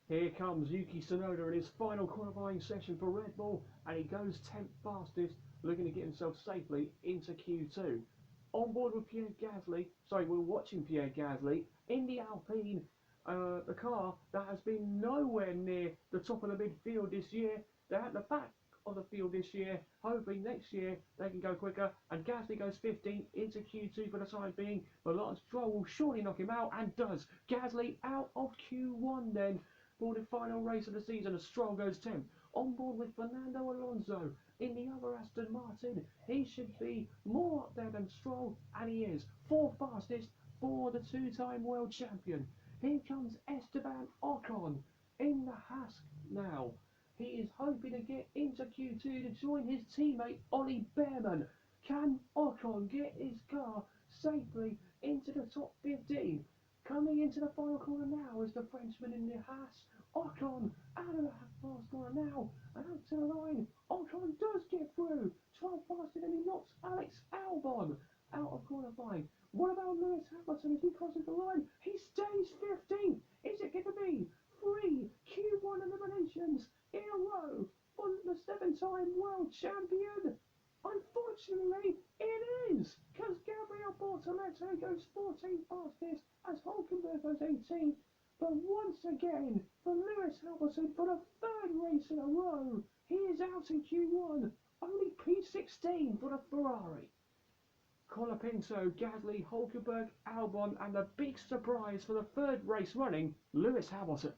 Here comes Yuki Tsunoda in his final qualifying session for Red Bull, and he goes 10th fastest, looking to get himself safely into Q2. On board with Pierre Gasly, we're watching Pierre Gasly in the Alpine, the car that has been nowhere near the top of the midfield this year. They're at the back of the field this year, hoping next year they can go quicker. And Gasly goes 15 into Q2 for the time being, but Lance Stroll will surely knock him out, and does. Gasly out of Q1 then for the final race of the season, as Stroll goes 10th. On board with Fernando Alonso in the other Aston Martin. He should be more up there than Stroll, and he is. 4th fastest for the two-time world champion. Here comes Esteban Ocon in the Haas now. He is hoping to get into Q2 to join his teammate Ollie Behrman. Can Ocon get his car safely into the top 15? Coming into the final corner now is the Frenchman in the Haas. Ocon out of the fast corner now, and out to the line. Ocon does get through. 12 faster than he knocks Alex Albon out of qualifying. What about Lewis Hamilton as he crosses the line? He stays 15th. Is it going to be 3 Q1 eliminations in a row for the 7-time world champion? Unfortunately, it is, because Gabriel Bortoleto goes 14th fastest as Hulkenberg goes 18th. But once again, for Lewis Hamilton, for the 3rd race in a row, he is out in Q1. Only P16 for the Ferrari. Colapinto, Gasly, Hulkenberg, Albon, and the big surprise for the 3rd race running, Lewis Hamilton.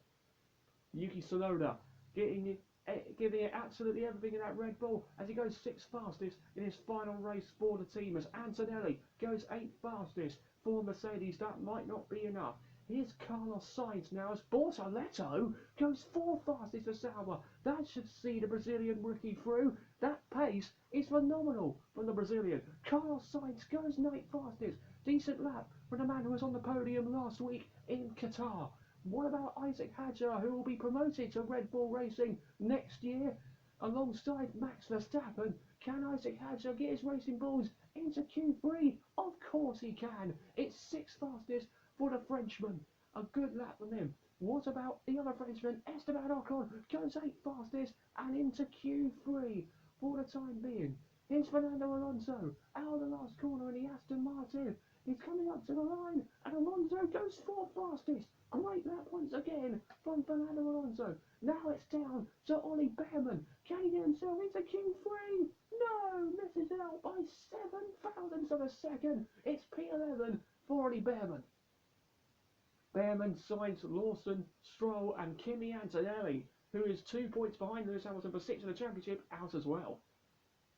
Yuki Tsunoda giving it absolutely everything in that Red Bull as he goes 6th fastest in his final race for the team, as Antonelli goes 8th fastest for Mercedes. That might not be enough. Here's Carlos Sainz now as Bortoleto goes 4th fastest for Sauber. That should see the Brazilian rookie through. That pace is phenomenal from the Brazilian. Carlos Sainz goes 9th fastest. Decent lap for the man who was on the podium last week in Qatar. What about Isaac Hadjar, who will be promoted to Red Bull Racing next year alongside Max Verstappen? Can Isaac Hadjar get his racing balls into Q3? Of course he can. It's 6th fastest for the Frenchman. A good lap from him. What about the other Frenchman? Esteban Ocon goes 8th fastest and into Q3 for the time being. Here's Fernando Alonso out of the last corner in the Aston Martin. He's coming up to the line, and Alonso goes 4th fastest. Great lap once again from Fernando Alonso. Now it's down to Ollie Behrman. Can he get himself into Q3? No, misses it out by 7 thousandths of a second. It's P11 for Ollie Behrman. Behrman, Sainz, Lawson, Stroll, and Kimi Antonelli, who is 2 points behind Lewis Hamilton for 6th in the championship, out as well.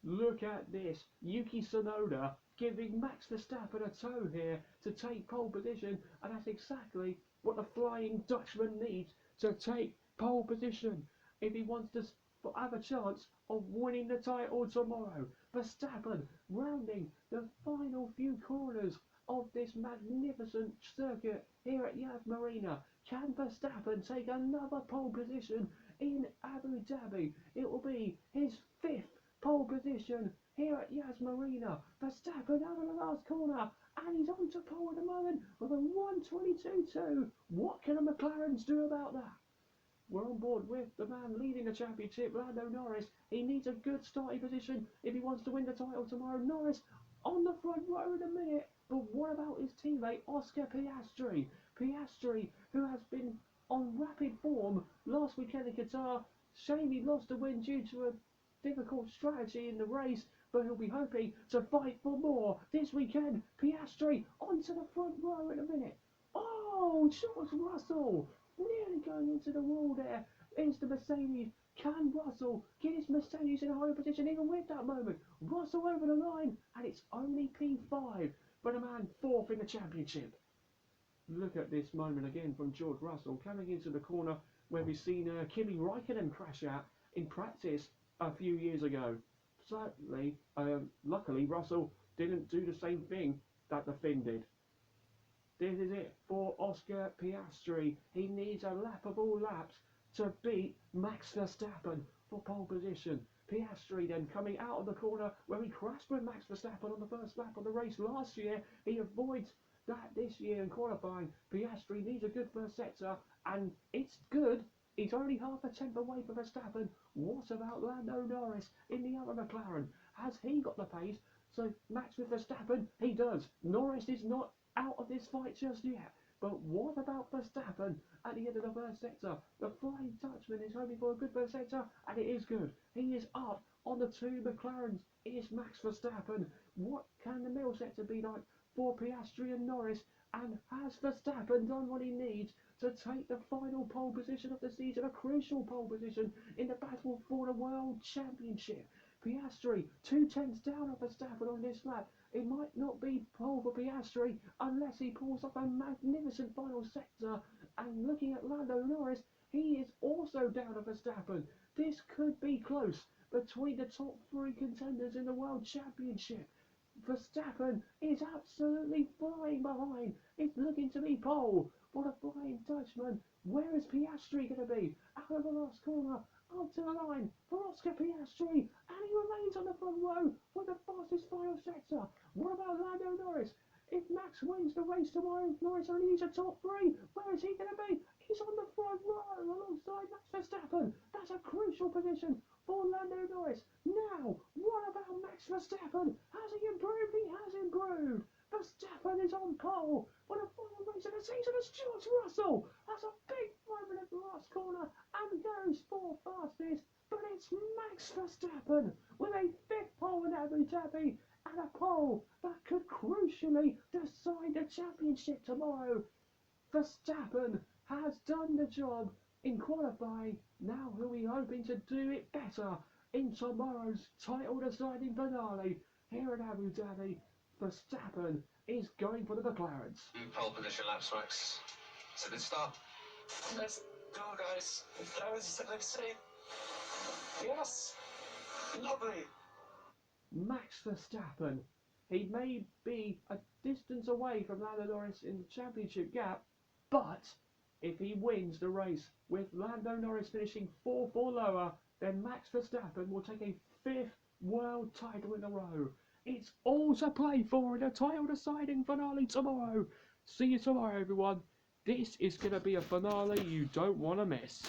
Look at this. Yuki Tsunoda giving Max Verstappen a toe here to take pole position, and that's exactly what the Flying Dutchman needs to take pole position if he wants to have a chance of winning the title tomorrow. Verstappen rounding the final few corners of this magnificent circuit here at Yas Marina. Can Verstappen take another pole position in Abu Dhabi? It will be his 5th pole position here at Yas Marina. Verstappen out of the last corner, and he's on to pole at the moment with a 1:22.2. What can the McLarens do about that? We're on board with the man leading the championship, Lando Norris. He needs a good starting position if he wants to win the title tomorrow. Norris on the front row in a minute. But what about his teammate Oscar Piastri? Piastri, who has been on rapid form last weekend in Qatar. Shame he lost the win due to a difficult strategy in the race, but he'll be hoping to fight for more this weekend. Piastri onto the front row in a minute. Oh, George Russell nearly going into the wall there. It's the Mercedes. Can Russell get his Mercedes in a higher position even with that moment? Russell over the line, and it's only P5 for the man 4th in the championship. Look at this moment again from George Russell coming into the corner where we've seen Kimi Raikkonen crash out in practice a few years ago. Sadly, luckily Russell didn't do the same thing that the Finn did. This is it for Oscar Piastri. He needs a lap of all laps to beat Max Verstappen for pole position. Piastri then coming out of the corner where he crashed with Max Verstappen on the first lap of the race last year. He avoids that this year in qualifying. Piastri needs a good first sector, and it's good He's only half a tenth away from Verstappen. What about Lando Norris in the other McLaren? Has he got the pace? So Max with Verstappen, he does. Norris is not out of this fight just yet. But what about Verstappen at the end of the first sector? The Flying Dutchman is hoping for a good first sector, and it is good. He is up on the two McLarens. It is Max Verstappen. What can the middle sector be like for Piastri and Norris? And has Verstappen done what he needs to take the final pole position of the season, a crucial pole position in the battle for the World Championship? Piastri, 2 tenths down of Verstappen on this lap. It might not be pole for Piastri unless he pulls off a magnificent final sector. And looking at Lando Norris, he is also down of Verstappen. This could be close between the top three contenders in the World Championship. Verstappen is absolutely flying behind. It's looking to be pole for the Flying Dutchman. Where is Piastri going to be? Out of the last corner, up to the line for Oscar Piastri, and he remains on the front row for the fastest final sector. What about Lando Norris? If Max wins the race tomorrow, Norris only needs a top three. Where is he going to be? He's on the front row alongside Max Verstappen. That's a crucial position for Lando Norris. Now, what about Max Verstappen? Has he improved? He has improved. Verstappen is on pole for the final race of the season as George Russell has a big moment at the last corner and goes for fastest. But it's Max Verstappen with a fifth pole in Abu Dhabi and a pole that could crucially decide the championship tomorrow. Verstappen has done the job in qualifying. Now he'll be hoping to do it better in tomorrow's title deciding finale here in Abu Dhabi. Verstappen is going for the McLarens. Pole position laps, Max. It's a good start. Let's go, guys. Let's see. Yes. Lovely. Max Verstappen. He may be a distance away from Lando Norris in the championship gap, but if he wins the race with Lando Norris finishing 4 lower, then Max Verstappen will take a 5th world title in a row. It's all to play for in the title deciding finale tomorrow. See you tomorrow, everyone. This is going to be a finale you don't want to miss.